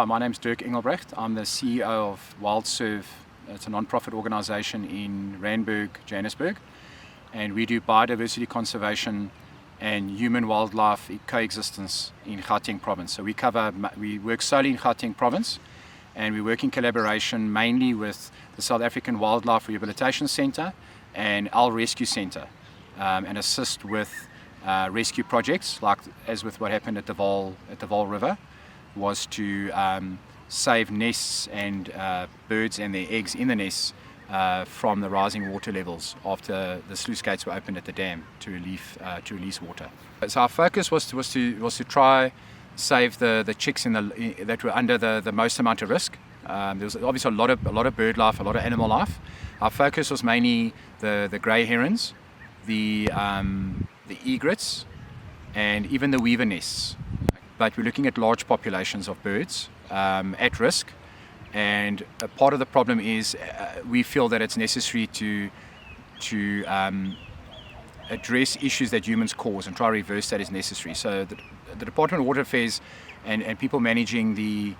Hi, my name's Dirk Engelbrecht. I'm the CEO of Wild Serve. It's a non-profit organization in Randburg, Johannesburg, and we do biodiversity conservation and human-wildlife coexistence in Gauteng province. So we work solely in Gauteng province, and we work in collaboration mainly with the South African Wildlife Rehabilitation Centre and Owl Rescue Centre, and assist with rescue projects, like as with what happened at the Vaal River, was to save nests and birds and their eggs in the nests from the rising water levels after the sluice gates were opened at the dam to release water. So our focus was to try save the chicks that were under the most amount of risk. There was obviously a lot of bird life, a lot of animal life. Our focus was mainly the grey herons, the egrets, and even the weaver nests. But we're looking at large populations of birds at risk, and a part of the problem is we feel that it's necessary to address issues that humans cause and try to reverse that as necessary. So the Department of Water Affairs and people managing the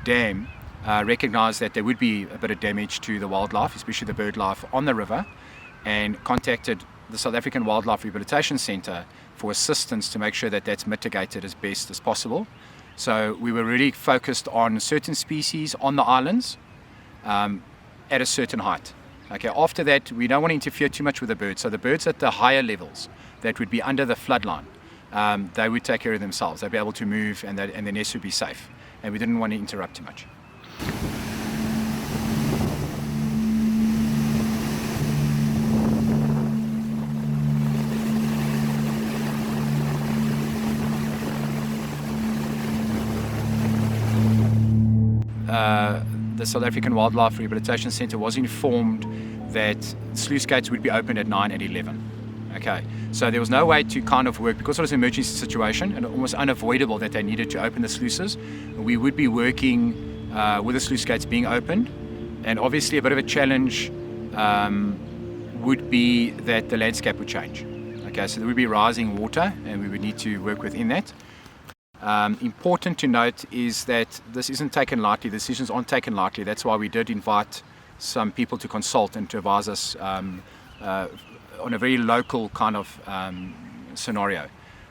dam recognise that there would be a bit of damage to the wildlife, especially the bird life on the river, and contacted the South African Wildlife Rehabilitation Centre for assistance to make sure that that's mitigated as best as possible. So we were really focused on certain species on the islands at a certain height. Okay, after that, we don't want to interfere too much with the birds. So the birds at the higher levels that would be under the floodline, they would take care of themselves. They'd be able to move, and the nest would be safe. And we didn't want to interrupt too much. The South African Wildlife Rehabilitation Centre was informed that sluice gates would be opened at 9 and 11. Okay, so there was no way to kind of work, because it was an emergency situation and almost unavoidable that they needed to open the sluices. We would be working with the sluice gates being opened, and obviously a bit of a challenge would be that the landscape would change. Okay, so there would be rising water and we would need to work within that. Important to note is that this isn't taken lightly, the decisions aren't taken lightly. That's why we did invite some people to consult and to advise us on a very local kind of scenario.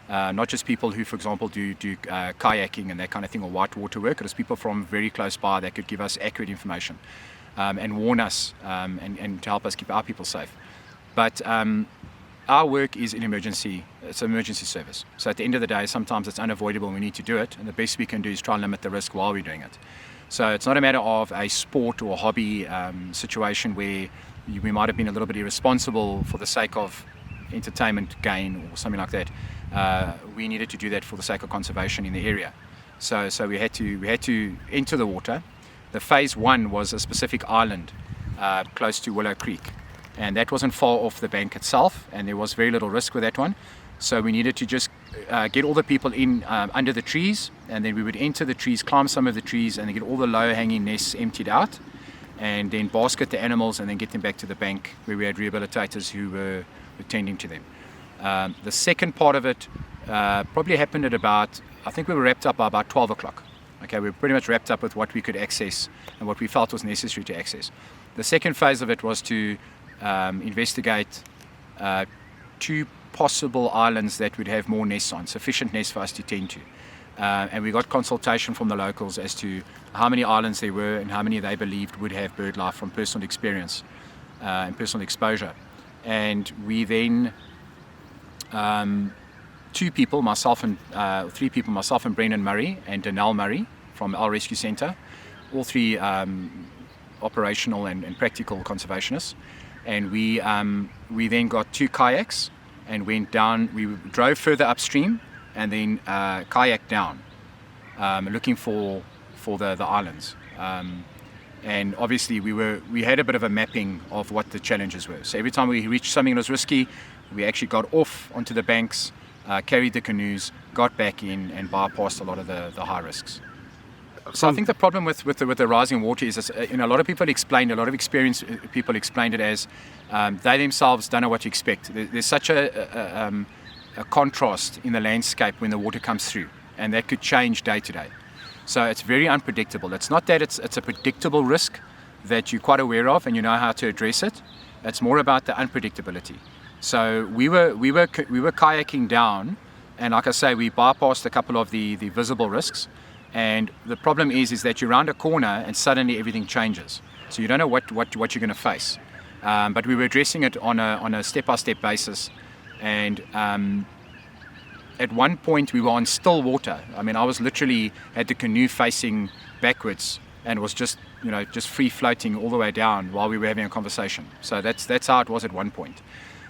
Not just people who, for example, do kayaking and that kind of thing, or whitewater work. It was people from very close by that could give us accurate information and warn us and to help us keep our people safe. But our work is it's an emergency service. So at the end of the day, sometimes it's unavoidable and we need to do it, and the best we can do is try and limit the risk while we're doing it. So it's not a matter of a sport or hobby situation where we might have been a little bit irresponsible for the sake of entertainment gain or something like that. We needed to do that for the sake of conservation in the area. So we had to enter the water. The phase one was a specific island close to Willow Creek, and that wasn't far off the bank itself, and there was very little risk with that one. So we needed to just get all the people in under the trees, and then we would enter the trees, climb some of the trees, and then get all the low-hanging nests emptied out, and then basket the animals and then get them back to the bank where we had rehabilitators who were tending to them. The second part of it probably happened at I think we were wrapped up by about 12 o'clock. Okay, we were pretty much wrapped up with what we could access and what we felt was necessary to access. The second phase of it was to investigate two possible islands that would have more nests on, sufficient nests for us to tend to. And we got consultation from the locals as to how many islands there were and how many they believed would have bird life from personal experience and personal exposure. And we then, three people, myself and Brendan Murray and Danelle Murray from Owl Rescue Centre, all three operational and practical conservationists. And we then got two kayaks and went down. We drove further upstream and then kayaked down, looking for the islands. And obviously we had a bit of a mapping of what the challenges were. So every time we reached something that was risky, we actually got off onto the banks, carried the canoes, got back in, and bypassed a lot of the high risks. So I think the problem with the rising water is, a lot of people explained, a lot of experienced people explained it as they themselves don't know what to expect. There's such a contrast in the landscape when the water comes through, and that could change day to day. So it's very unpredictable. It's not that it's a predictable risk that you're quite aware of and you know how to address it. It's more about the unpredictability. So we were kayaking down, and like I say, we bypassed a couple of the visible risks. And the problem is that you're around a corner and suddenly everything changes. So you don't know what you're going to face. But we were addressing it on a step-by-step basis. And at one point we were on still water. I mean, I was literally had the canoe facing backwards and was just free floating all the way down while we were having a conversation. So that's how it was at one point.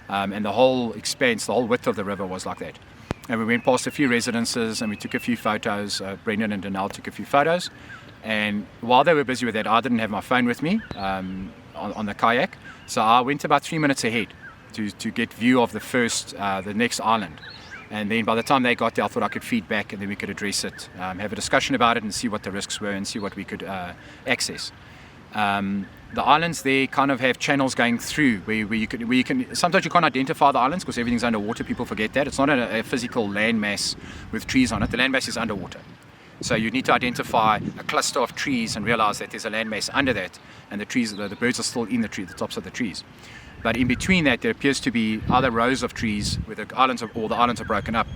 And the whole expanse, the whole width of the river was like that. And we went past a few residences and we took a few photos. Brendan and Danelle took a few photos. And while they were busy with that, I didn't have my phone with me on the kayak. So I went about 3 minutes ahead to get view of the next island. And then by the time they got there, I thought I could feed back and then we could address it, have a discussion about it and see what the risks were and see what we could access. The islands there kind of have channels going through where you can sometimes you can't identify the islands because everything's underwater. People forget that. It's not a physical landmass with trees on it. The landmass is underwater. So you need to identify a cluster of trees and realize that there's a landmass under that and the birds are still in the tops of the trees. But in between that, there appears to be other rows of trees where the islands are broken up,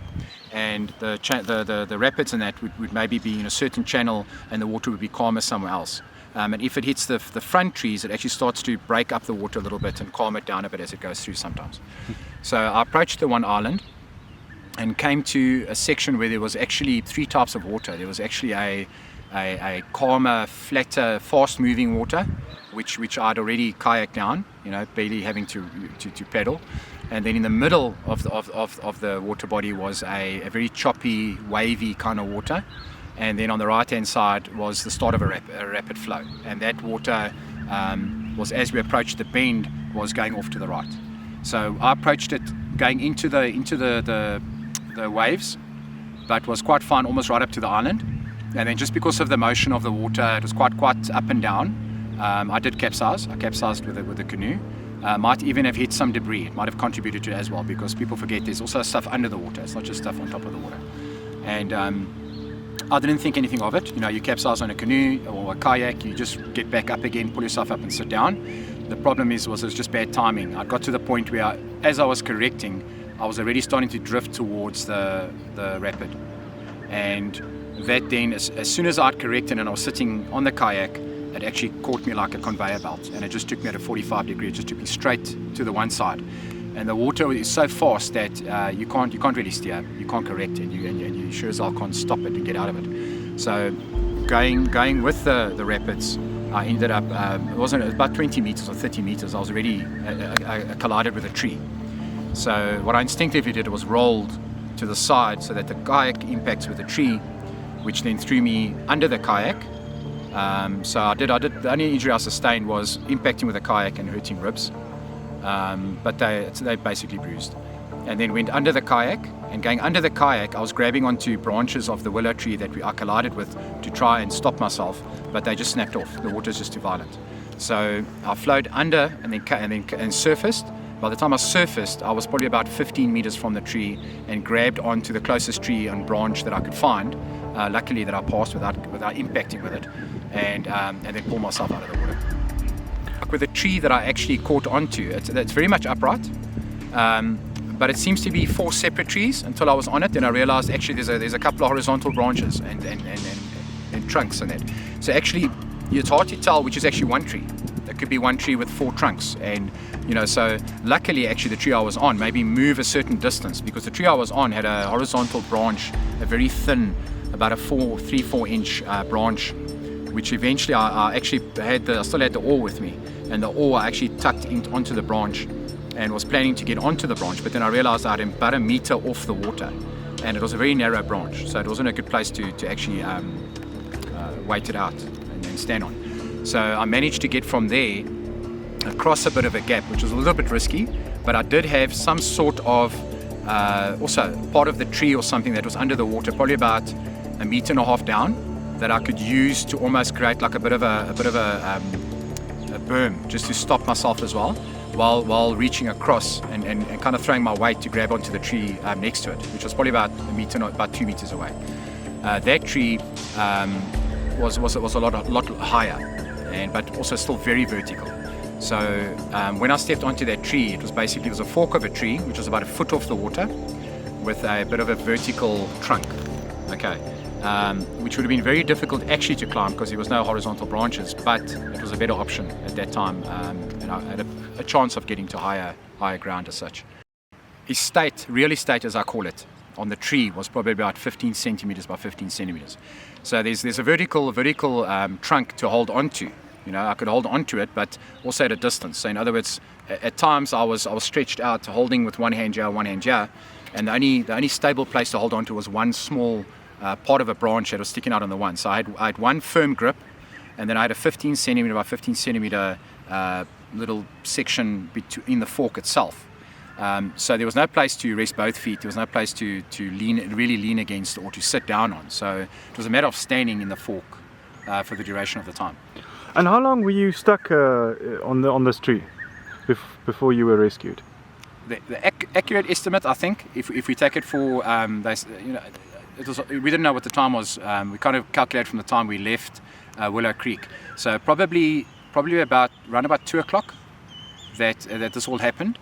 and the rapids in that would maybe be in a certain channel, and the water would be calmer somewhere else. And if it hits the front trees, it actually starts to break up the water a little bit and calm it down a bit as it goes through sometimes. So I approached the one island and came to a section where there was actually 3 types of water. There was actually a calmer, flatter, fast-moving water, which I'd already kayaked down, barely having to paddle. And then in the middle of the water body was a very choppy, wavy kind of water. And then on the right-hand side was the start of a rapid flow. And that water was, as we approached the bend, was going off to the right. So I approached it going into the waves, but was quite fine almost right up to the island. And then just because of the motion of the water, it was quite up and down. I did capsize. I capsized with the canoe. Might even have hit some debris. It might have contributed to it as well, because people forget there's also stuff under the water. It's not just stuff on top of the water. And I didn't think anything of it. You capsize on a canoe or a kayak, you just get back up again, pull yourself up and sit down. The problem was it was just bad timing. I got to the point where, as I was correcting, I was already starting to drift towards the rapid. And that then, as soon as I'd corrected and I was sitting on the kayak, it actually caught me like a conveyor belt, and it just took me at a 45 degree. It just took me straight to the one side. And the water is so fast that you can't really steer, you can't correct, and you sure as hell can't stop it and get out of it. So going with the rapids, I ended up, it wasn't about 20 meters or 30 meters, I was already I collided with a tree. So what I instinctively did was rolled to the side so that the kayak impacts with the tree, which then threw me under the kayak. So I did. The only injury I sustained was impacting with the kayak and hurting ribs, but they basically bruised. And then went under the kayak, and going under the kayak, I was grabbing onto branches of the willow tree that I collided with to try and stop myself, but they just snapped off. The water's just too violent. So I flowed under and surfaced. By the time I surfaced, I was probably about 15 meters from the tree and grabbed onto the closest tree and branch that I could find. Luckily that I passed without impacting with it, and then pulled myself out of the water. With the tree that I actually caught onto, it's very much upright, but it seems to be 4 separate trees until I was on it. Then I realized actually there's a couple of horizontal branches and trunks in it. So actually it's hard to tell which is actually one tree. There could be one tree with 4 trunks, and so luckily actually the tree I was on maybe move a certain distance, because the tree I was on had a horizontal branch, a very thin, about a 3-4 inch branch, which eventually I still had the oar with me, and the oar I actually tucked onto the branch and was planning to get onto the branch, but then I realized I had about a meter off the water, and it was a very narrow branch, so it wasn't a good place to actually wait it out and stand on. So I managed to get from there across a bit of a gap, which was a little bit risky, but I did have some sort of also part of the tree or something that was under the water, probably about 1.5 meters down, that I could use to almost create like a bit of a berm, just to stop myself as well, while reaching across and kind of throwing my weight to grab onto the tree next to it, which was probably about 2 meters away. That tree was a lot higher, but also still very vertical. So when I stepped onto that tree, it was a fork of a tree, which was about a foot off the water, with a bit of a vertical trunk. Okay, which would have been very difficult actually to climb because there was no horizontal branches, but it was a better option at that time, and I had a chance of getting to higher ground as such. Real estate as I call it, on the tree was probably about 15 centimeters by 15 centimeters. So there's a vertical trunk to hold onto. I could hold onto it, but also at a distance. So in other words, at times I was stretched out, holding with one hand here, and the only stable place to hold onto was one small part of a branch that was sticking out on the one. So I had one firm grip, and then I had a 15 centimeter by 15 centimeter little section in the fork itself. So there was no place to rest both feet. There was no place to really lean against or to sit down on. So it was a matter of standing in the fork for the duration of the time. And how long were you stuck on this tree before you were rescued? The accurate estimate, I think, if we take it for, we didn't know what the time was. We kind of calculated from the time we left Willow Creek. So probably about around about 2 o'clock that this all happened.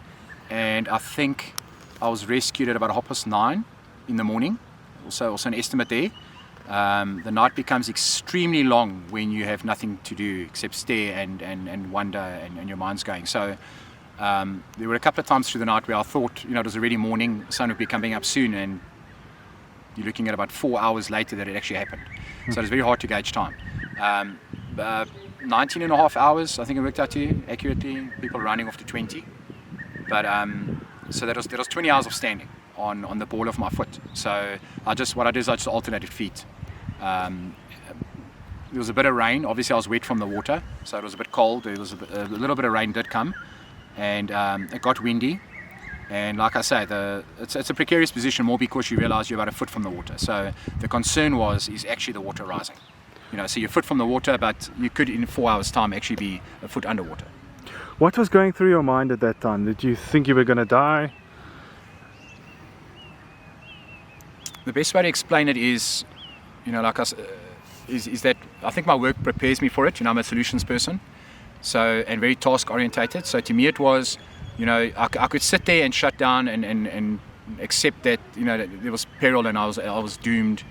And I think I was rescued at about 9:30 in the morning. Also an estimate there. The night becomes extremely long when you have nothing to do except stare and wonder and your mind's going. So there were a couple of times through the night where I thought, it was already morning, the sun would be coming up soon, and you're looking at about 4 hours later that it actually happened. So it's very hard to gauge time. 19 and a half hours, I think it worked out to you accurately, people running off to 20. But so that was 20 hours of standing on the ball of my foot. So I just alternated feet. There was a bit of rain. Obviously I was wet from the water, so it was a bit cold. There was a little bit of rain did come, and it got windy. And like I say, it's a precarious position more because you realize you're about a foot from the water. So the concern is actually the water rising. So you're a foot from the water, but you could in 4 hours time actually be a foot underwater. What was going through your mind at that time? Did you think you were going to die? The best way to explain it is, is that I think my work prepares me for it. I'm a solutions person, and very task orientated. So to me it was, I could sit there and shut down and accept that there was peril and I was doomed,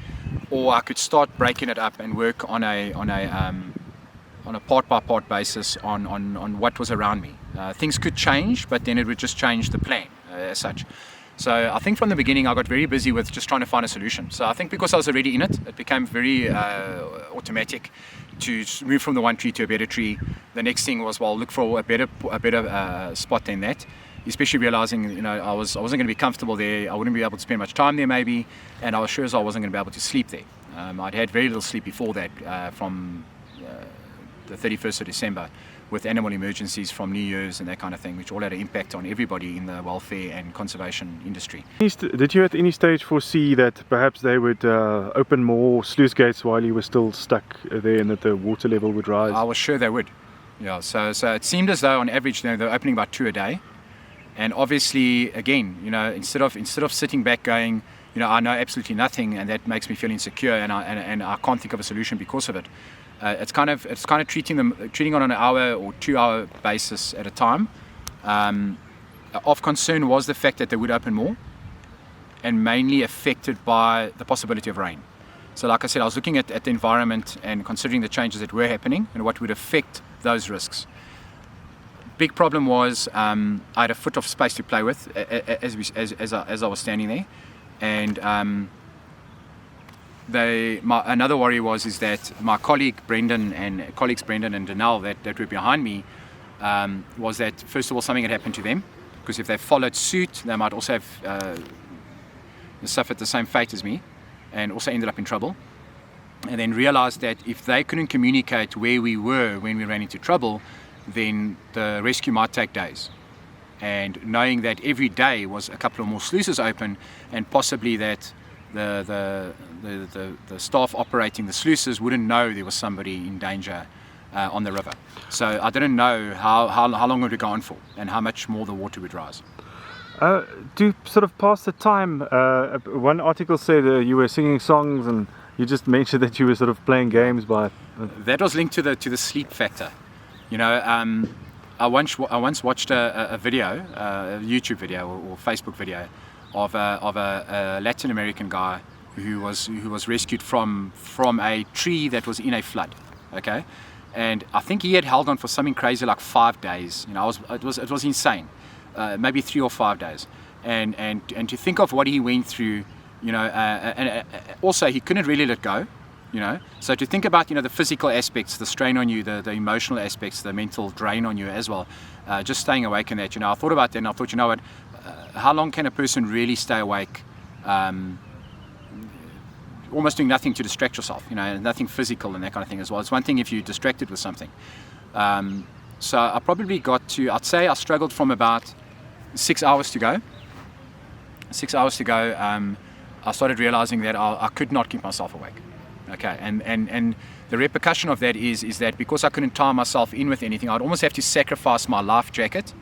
or I could start breaking it up and work on a part-by-part basis on what was around me. Things could change, but then it would just change the plan as such. So I think from the beginning I got very busy with just trying to find a solution. So I think because I was already in it, it became very automatic to move from the one tree to a better tree. The next thing was, look for a better spot than that, especially realizing I wasn't going to be comfortable there. I wouldn't be able to spend much time there maybe, and I was sure as I wasn't going to be able to sleep there. I'd had very little sleep before that from the 31st of December with animal emergencies from New Year's and that kind of thing, which all had an impact on everybody in the welfare and conservation industry. Did you at any stage foresee that perhaps they would open more sluice gates while you were still stuck there and that the water level would rise? I was sure they would. Yeah, so it seemed as though on average they were opening about 2 a day. And obviously, again, instead of sitting back going, I know absolutely nothing, and that makes me feel insecure, and I can't think of a solution because of it. It's kind of treating on an hour or 2 hour basis at a time. Of concern was the fact that they would open more, and mainly affected by the possibility of rain. So like I said, I was looking at the environment and considering the changes that were happening and what would affect those risks. Big problem was I had a foot of space to play with as I was standing there, and another worry is that my colleagues Brendan and Danelle that were behind me was that first of all something had happened to them, because if they followed suit they might also have suffered the same fate as me and also ended up in trouble. And then realized that if they couldn't communicate where we were when we ran into trouble, then the rescue might take days. And knowing that every day was a couple of more sluices open, and possibly that the staff operating the sluices wouldn't know there was somebody in danger on the river. So I didn't know how long it would go on for and how much more the water would rise. To sort of pass the time, one article said you were singing songs and You just mentioned that you were sort of playing games by. That was linked to the sleep factor. You know, I once watched a video, a YouTube video or Facebook video of a Latin American guy who was rescued from a tree that was in a flood. Okay, and I think he had held on for something crazy like 5 days. You know, it was insane, maybe 3 or 5 days, and to think of what he went through, you know, and also he couldn't really let go. You know, so to think about, you know, the physical aspects, the strain on you, the emotional aspects, the mental drain on you as well, just staying awake in that, you know, I thought about that and I thought, you know what, how long can a person really stay awake, almost doing nothing to distract yourself, you know, nothing physical and that kind of thing as well. It's one thing if you're distracted with something. So I probably got to, I'd say I struggled from about 6 hours to go. 6 hours to go, I started realizing that I could not keep myself awake. Okay, and the repercussion of that is that because I couldn't tie myself in with anything, I'd almost have to sacrifice my life jacket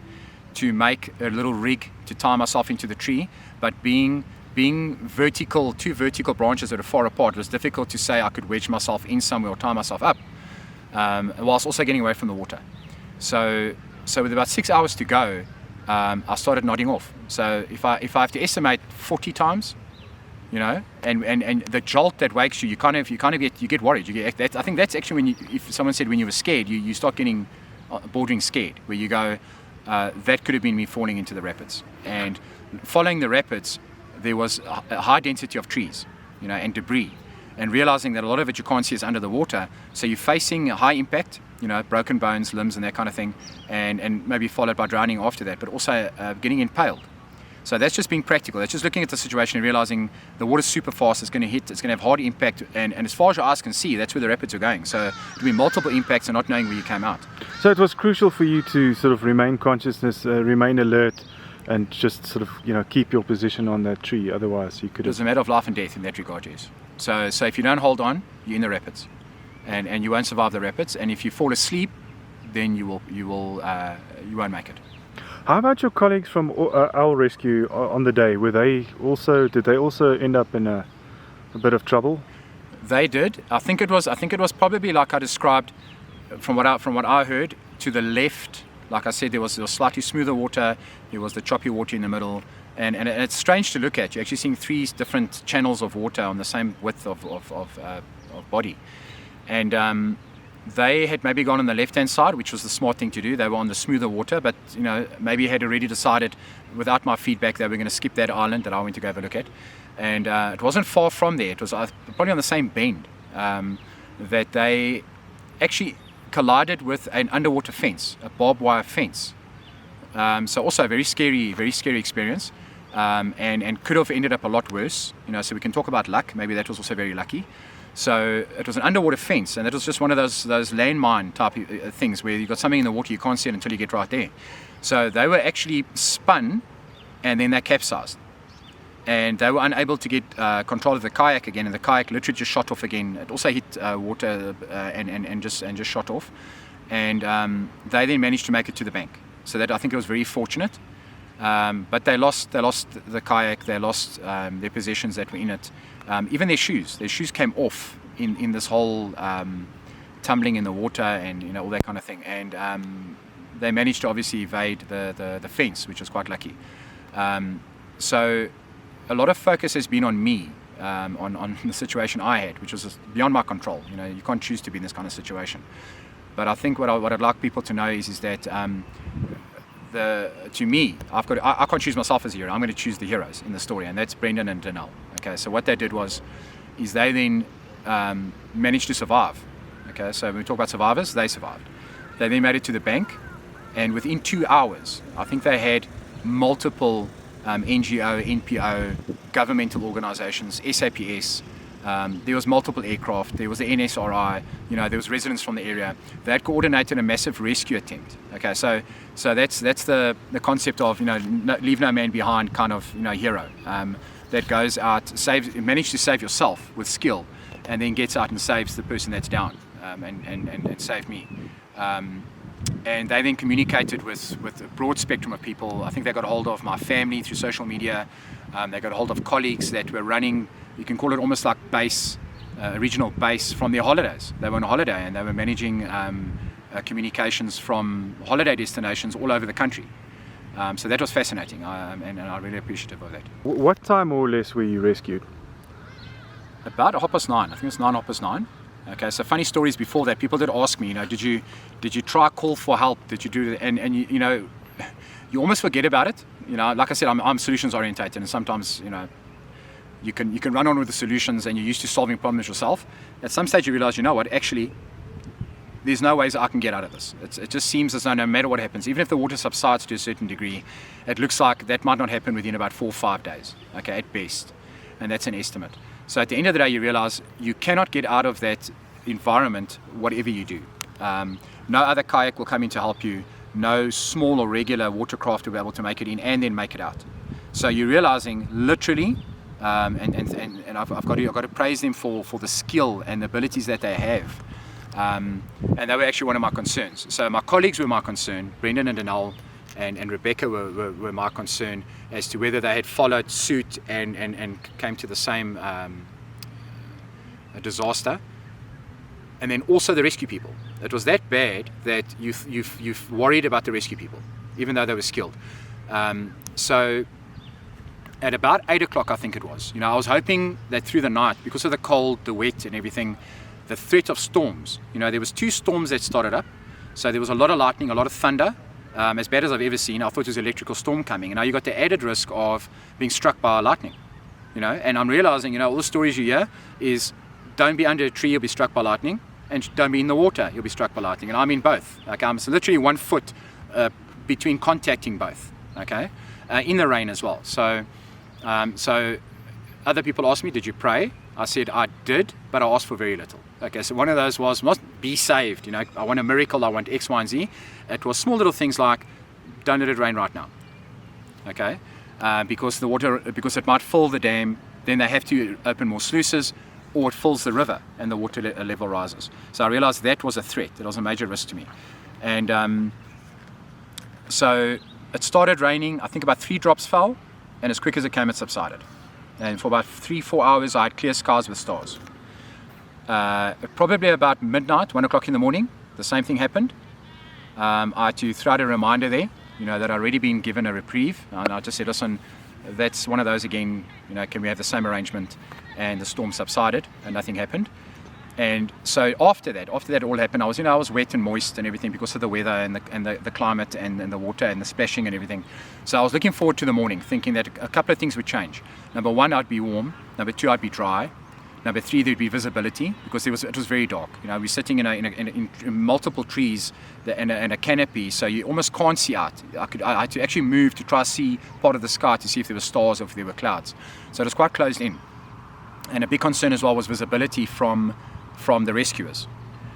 to make a little rig to tie myself into the tree. But being vertical, 2 vertical branches that are far apart, it was difficult to say I could wedge myself in somewhere or tie myself up, whilst also getting away from the water. So with about 6 hours to go, I started nodding off. So if I have to estimate 40 times, you know, and the jolt that wakes you, you get worried. I think that's actually when if someone said when you were scared, you start getting bordering scared, where you go, that could have been me falling into the rapids. And following the rapids, there was a high density of trees, you know, and debris, and realizing that a lot of it you can't see is under the water. So you're facing a high impact, you know, broken bones, limbs, and that kind of thing, and maybe followed by drowning after that, but also getting impaled. So that's just being practical. That's just looking at the situation and realizing the water's super fast. It's going to hit. It's going to have hard impact. And as far as your eyes can see, that's where the rapids are going. So there'll be multiple impacts and not knowing where you came out. So it was crucial for you to sort of remain consciousness, remain alert, and just sort of, you know, keep your position on that tree. Otherwise, you could. It's a matter of life and death in that regard, yes. So if you don't hold on, you're in the rapids, and you won't survive the rapids. And if you fall asleep, then you won't make it. How about your colleagues from Owl Rescue on the day? Did they also end up in a bit of trouble? They did. I think it was probably like I described, from what I heard. To the left, like I said, there was slightly smoother water. There was the choppy water in the middle, and it's strange to look at. You're actually seeing 3 different channels of water on the same width of body, and they had maybe gone on the left-hand side, which was the smart thing to do. They were on the smoother water, but, you know, maybe had already decided, without my feedback, they were going to skip that island that I went to go have a look at. And it wasn't far from there. It was probably on the same bend that they actually collided with an underwater fence, a barbed wire fence. So also a very scary experience, and could have ended up a lot worse. You know, so we can talk about luck. Maybe that was also very lucky. So it was an underwater fence, and that was just one of those landmine type things where you've got something in the water, you can't see it until you get right there. So they were actually spun, and then they capsized, and they were unable to get control of the kayak again, and the kayak literally just shot off again. It also hit water and just shot off, and they then managed to make it to the bank. So that, I think, it was very fortunate. But they lost the kayak, they lost their possessions that were in it, even their shoes came off in this whole tumbling in the water, and, you know, all that kind of thing, and they managed to obviously evade the fence, which was quite lucky. So a lot of focus has been on me, on the situation I had, which was beyond my control. You know, you can't choose to be in this kind of situation. But I think what I'd like people to know is that to me, I can't choose myself as a hero. I'm going to choose the heroes in the story, and that's Brendan and Danelle. Okay, so what they did is they then managed to survive. Okay, so when we talk about survivors, they survived. They then made it to the bank, and within 2 hours, I think they had multiple NGO, NPO, governmental organizations, SAPS. There was multiple aircraft. There was the NSRI. You know, there was residents from the area. They had coordinated a massive rescue attempt. Okay, so that's the concept of, you know, leave no man behind kind of, you know, hero that goes out, manage to save yourself with skill, and then gets out and saves the person that's down, and saved me. And they then communicated with a broad spectrum of people. I think they got a hold of my family through social media. They got a hold of colleagues that were running, you can call it almost like base a regional base from their holidays. They were on holiday and they were managing communications from holiday destinations all over the country. So that was fascinating, and I'm really appreciative of that. What time more or less were you rescued? About 9:30. I think it's 9:30. Okay, so funny stories before that. People did ask me, did you try call for help? Did you do that? And you almost forget about it. Like I said, I'm solutions orientated, and sometimes you can run on with the solutions, and you're used to solving problems yourself. At some stage, you realize, actually, there's no ways I can get out of this. It just seems as though no matter what happens, even if the water subsides to a certain degree, it looks like that might not happen within about 4 or 5 days, okay, at best. And that's an estimate. So at the end of the day, you realize you cannot get out of that environment whatever you do. No other kayak will come in to help you. No small or regular watercraft will be able to make it in and then make it out. So you're realizing literally, and I've got to praise them for the skill and the abilities that they have. And they were actually one of my concerns. So my colleagues were my concern. Brendan and Danelle and Rebecca were my concern as to whether they had followed suit and came to the same disaster. And then also the rescue people. It was that bad that you've worried about the rescue people, even though they were skilled. So at about 8 o'clock, I think it was, I was hoping that through the night, because of the cold, the wet and everything, the threat of storms, there was 2 storms that started up. So there was a lot of lightning, a lot of thunder, as bad as I've ever seen. I thought it was an electrical storm coming. And now you got the added risk of being struck by lightning, and I'm realizing, all the stories you hear is don't be under a tree, you'll be struck by lightning, and don't be in the water, you'll be struck by lightning. And I'm in both. Okay, I'm literally 1 foot between contacting both, okay, in the rain as well. So other people asked me, did you pray? I said I did, but I asked for very little. Okay, so one of those was not be saved. I want a miracle, I want X, Y, and Z. It was small little things like, don't let it rain right now. Okay, because it might fill the dam, then they have to open more sluices, or it fills the river and the water level rises. So I realized that was a threat. It was a major risk to me. And so it started raining. I think about 3 drops fell, and as quick as it came, it subsided. And for about 3-4 hours, I had clear skies with stars. Probably about midnight, 1 o'clock in the morning, the same thing happened. I had to throw out a reminder there, that I'd already been given a reprieve. And I just said, listen, that's one of those again, can we have the same arrangement? And the storm subsided and nothing happened. And so after that all happened, I was wet and moist and everything because of the weather and the climate and the water and the splashing and everything. So I was looking forward to the morning, thinking that a couple of things would change. Number 1, I'd be warm. Number 2, I'd be dry. Number 3, there'd be visibility because it was very dark. We're sitting in multiple trees and a canopy, so you almost can't see out. I had to actually move to try to see part of the sky to see if there were stars or if there were clouds. So it was quite closed in. And a big concern as well was visibility from the rescuers.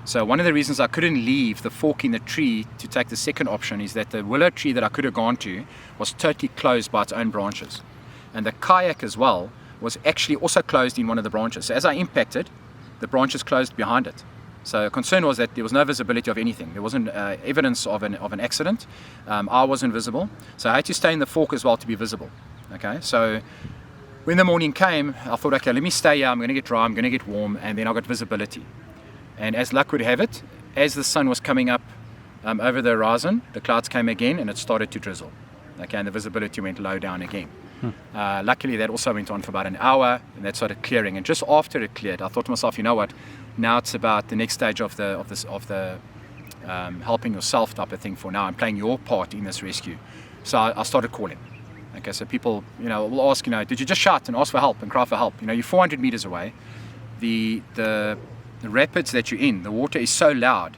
So one of the reasons I couldn't leave the fork in the tree to take the second option is that the willow tree that I could have gone to was totally closed by its own branches. And the kayak as well was actually also closed in one of the branches. So as I impacted, the branches closed behind it. So the concern was that there was no visibility of anything. There wasn't evidence of an accident. I wasn't visible. So I had to stay in the fork as well to be visible. Okay, so when the morning came, I thought, okay, let me stay here, I'm going to get dry, I'm going to get warm, and then I got visibility. And as luck would have it, as the sun was coming up over the horizon, the clouds came again and it started to drizzle. Okay, and the visibility went low down again. Luckily, that also went on for about an hour, and that started clearing. And just after it cleared, I thought to myself, you know what, now it's about the next stage of the helping yourself type of thing for now. I'm playing your part in this rescue. So I started calling. Okay, so people, will ask, did you just shout and ask for help and cry for help? You're 400 meters away. The rapids that you're in, the water is so loud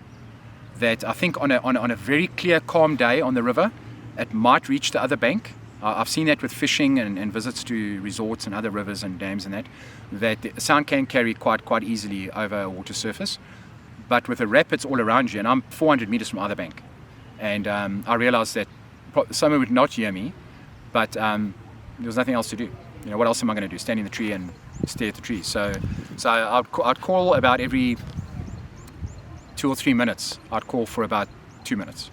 that I think on a very clear, calm day on the river, it might reach the other bank. I've seen that with fishing and visits to resorts and other rivers and dams and that the sound can carry quite easily over a water surface. But with the rapids all around you, and I'm 400 meters from either bank, and I realized that someone would not hear me. But there was nothing else to do. What else am I going to do? Stand in the tree and stare at the trees. So I'd call about every 2 or 3 minutes. I'd call for about 2 minutes,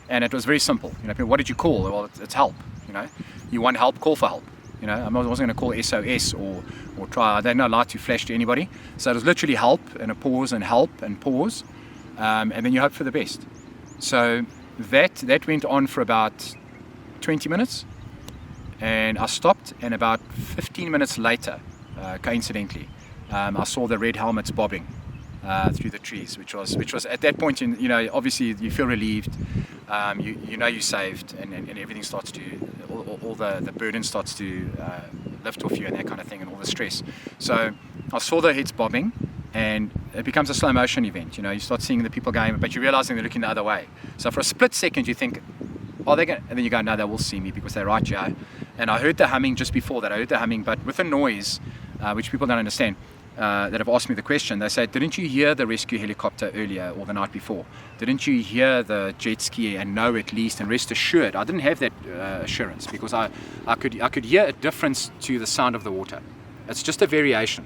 and it was very simple. What did you call? Well, it's help. You want help, call for help. You know, I wasn't going to call SOS or try. They're not allowed to flash to anybody. So it was literally help and a pause and help and pause, and then you hope for the best. So that went on for about 20 minutes, and I stopped. And about 15 minutes later, coincidentally, I saw the red helmets bobbing through the trees, which was at that point in, you know, obviously you feel relieved. You know you're saved, and everything starts to, all the burden starts to lift off you and that kind of thing, and all the stress. So I saw the heads bobbing, and it becomes a slow motion event. You know, you start seeing the people going, but you're realizing they're looking the other way. So for a split second you think, are they going? And then you go, no, they will see me because they're right here. And I heard the humming just before that. I heard the humming, but with a noise, which people don't understand. That have asked me the question. They say, didn't you hear the rescue helicopter earlier or the night before? Didn't you hear the jet ski and know at least, and rest assured? I didn't have that assurance because I could hear a difference to the sound of the water. It's just a variation,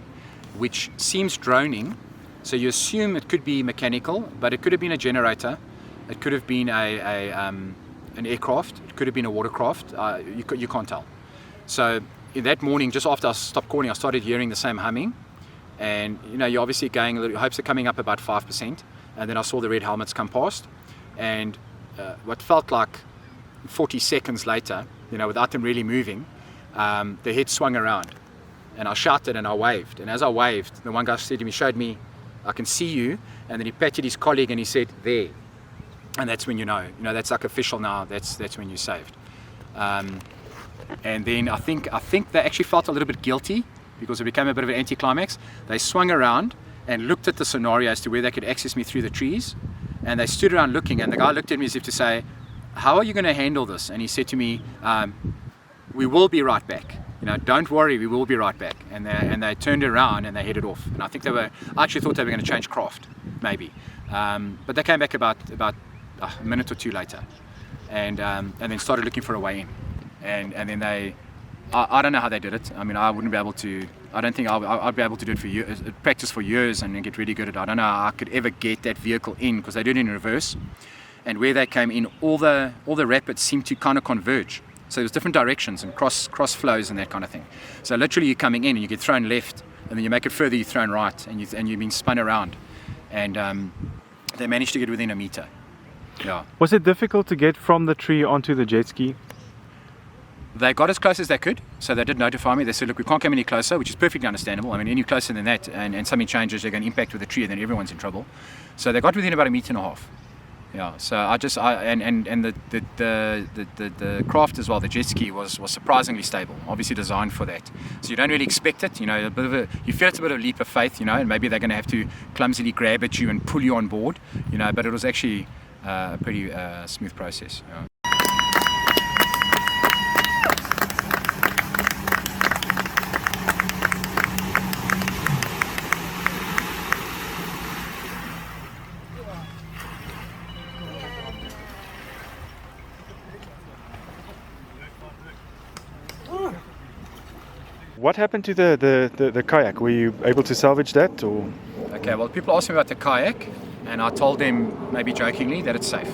which seems droning. So you assume it could be mechanical, but it could have been a generator. It could have been an aircraft. It could have been a watercraft. You can't tell. So in that morning, just after I stopped calling, I started hearing the same humming. And you know, you're obviously going, your hopes are coming up about 5%, and then I saw the red helmets come past, and what felt like 40 seconds later, you know, without them really moving, the head swung around, and I shouted and I waved, and as I waved, the one guy said to me, showed me, I can see you, and then he patted his colleague and he said, there, and that's when you know, that's like official now, that's when you're saved. And then I think they actually felt a little bit guilty, because it became a bit of an anticlimax. They swung around and looked at the scenario as to where they could access me through the trees, and they stood around looking, and the guy looked at me as if to say, how are you going to handle this? And he said to me, we will be right back. You know, don't worry, we will be right back. And they turned around and they headed off. And I think I actually thought they were going to change craft, maybe. But they came back about a minute or two later, and then started looking for a way in. And then they, I don't know how they did it. I mean, I wouldn't be able to. I don't think I'd be able to do it for years, practice for years, and then get really good at it. I don't know how I could ever get that vehicle in, because they did it in reverse, and where they came in, all the rapids seemed to kind of converge. So there's different directions and cross flows and that kind of thing. So literally you're coming in and you get thrown left, and then you make it further, you're thrown right, and you've been spun around, and they managed to get within a meter. Yeah. Was it difficult to get from the tree onto the jet ski? They got as close as they could, so they did notify me. They said, look, we can't come any closer, which is perfectly understandable. I mean, any closer than that and something changes, they're going to impact with the tree, and then everyone's in trouble. So they got within about 1.5 meters. Yeah, so the craft as well, the jet ski was surprisingly stable, obviously designed for that. So you don't really expect it, you know, you feel it's a bit of a leap of faith, you know, and maybe they're going to have to clumsily grab at you and pull you on board, you know, but it was actually a pretty smooth process. Yeah. What happened to the kayak? Were you able to salvage that, or? Okay, well, people asked me about the kayak, and I told them, maybe jokingly, that it's safe.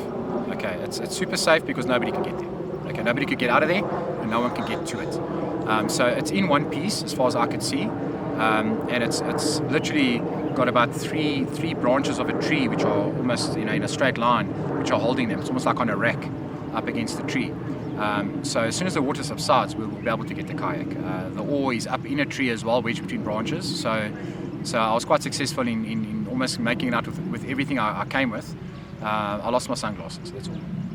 Okay, it's super safe because nobody can get there. Okay, nobody could get out of there, and no one can get to it. So it's in one piece, as far as I could see, and it's literally got about three branches of a tree, which are almost, you know, in a straight line, which are holding them. It's almost like on a rack up against the tree. So as soon as the water subsides, we'll be able to get the kayak. The oar is up in a tree as well, wedged between branches. So I was quite successful in almost making it out with everything I came with. I lost my sunglasses, that's all.